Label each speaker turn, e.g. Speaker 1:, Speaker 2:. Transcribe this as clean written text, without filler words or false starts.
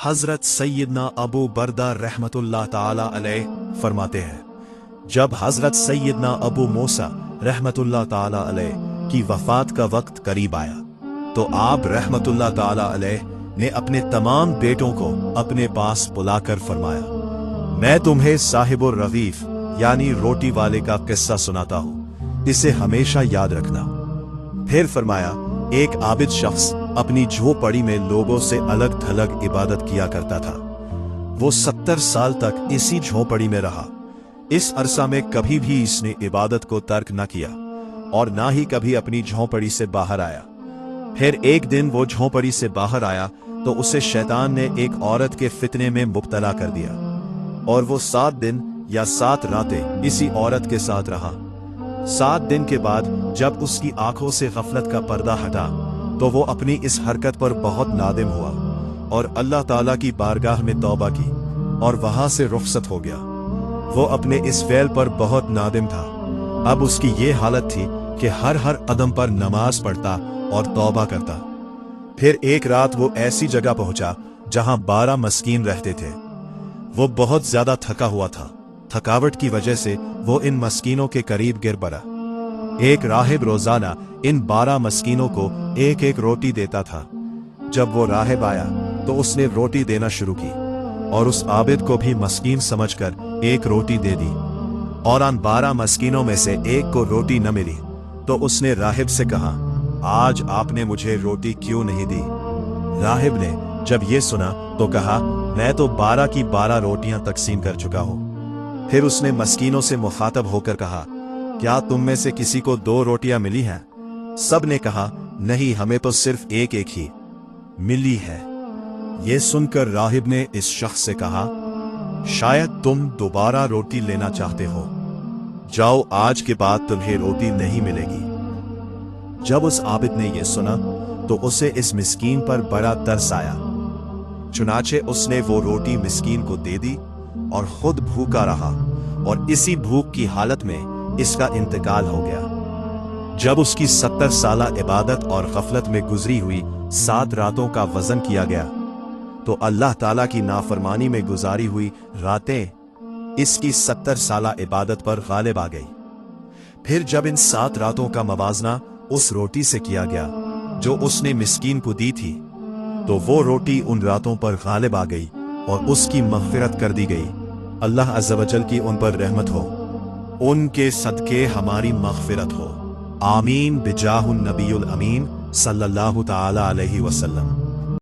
Speaker 1: हजरत सैयदना अबू बरदा रहमतुल्लाह ताला अलैह फरमाते हैं, जब हजरत सैयदना अबू मूसा रहमतुल्लाह ताला अलैह की वफात का वक्त करीब आया तो आप रहमतुल्लाह ताला अलैह ने अपने तमाम बेटों को अपने पास बुलाकर फरमाया, मैं तुम्हें साहिबुर रगीफ यानी रोटी वाले का किस्सा सुनाता हूँ, इसे हमेशा याद रखना। फिर फरमाया, एक आबिद शख्स अपनी झोपड़ी में लोगों से अलग थलग इबादत किया करता था। वो 70 साल तक इसी झोपड़ी में रहा। इस अरसा में कभी भी इसने इबादत को तर्क न किया और ना ही कभी अपनी झोपड़ी से बाहर आया। फिर एक दिन वो झोपड़ी से बाहर आया तो उसे शैतान ने एक औरत के फितने में मुब्तला कर दिया और वो 7 दिन या 7 रातें इसी औरत के साथ रहा। 7 दिन के बाद जब उसकी आंखों से गफलत का पर्दा हटा तो वो अपनी इस हरकत पर बहुत नादिम हुआ और अल्लाह ताला की बारगाह में तौबा की और वहां से रुखसत हो गया। वो अपने इस फेल पर बहुत नादिम था। अब उसकी ये हालत थी कि हर कदम पर नमाज पढ़ता और तौबा करता। फिर एक रात वो ऐसी जगह पहुंचा जहां 12 मस्कीन रहते थे। वो बहुत ज्यादा थका हुआ था। थकावट की वजह से वो इन मस्कीनों के करीब गिर पड़ा। एक राहिब रोजाना इन 12 मस्कीनों को एक एक रोटी देता था। जब वो राहिब आया तो उसने रोटी देना शुरू की और उस आबिद को भी मस्कीन समझकर एक रोटी दे दी और उन 12 मस्कीनों में से एक को रोटी न मिली तो उसने राहिब से कहा, आज आपने मुझे रोटी क्यों नहीं दी? राहिब ने जब ये सुना तो कहा, मैं तो 12 की 12 रोटियां तकसीम कर चुका हूं। फिर उसने मस्कीनों से मुखातब होकर कहा, क्या तुम में से किसी को 2 रोटियां मिली हैं? सब ने कहा, नहीं, हमें तो सिर्फ एक एक ही मिली है। ये सुनकर राहिब ने इस शख्स से कहा, शायद तुम दोबारा रोटी लेना चाहते हो, जाओ, आज के बाद तुम्हें रोटी नहीं मिलेगी। जब उस आबिद ने यह सुना तो उसे इस मिस्कीन पर बड़ा तरस आया। चुनाचे उसने वो रोटी मिस्कीन को दे दी और खुद भूखा रहा और इसी भूख की हालत में इसका इंतकाल हो गया। जब उसकी 70 साला इबादत और गफलत में गुजरी हुई 7 रातों का वजन किया गया तो अल्लाह ताला की नाफरमानी में गुजारी हुई रातें इसकी 70 साला इबादत पर गालिब आ गई। फिर जब इन 7 रातों का मवाजना उस रोटी से किया गया जो उसने मिस्कीन को दी थी तो वो रोटी उन रातों पर गालिब आ गई और उसकी मग़फ़िरत कर दी गई। अल्लाह अज़्ज़ व जल की उन पर रहमत हो, उनके सदके हमारी मग़फ़िरत हो। आमीन बिजाहुन नबीयुल अमीन सल्लल्लाहु ताला अलैहि वसल्लम।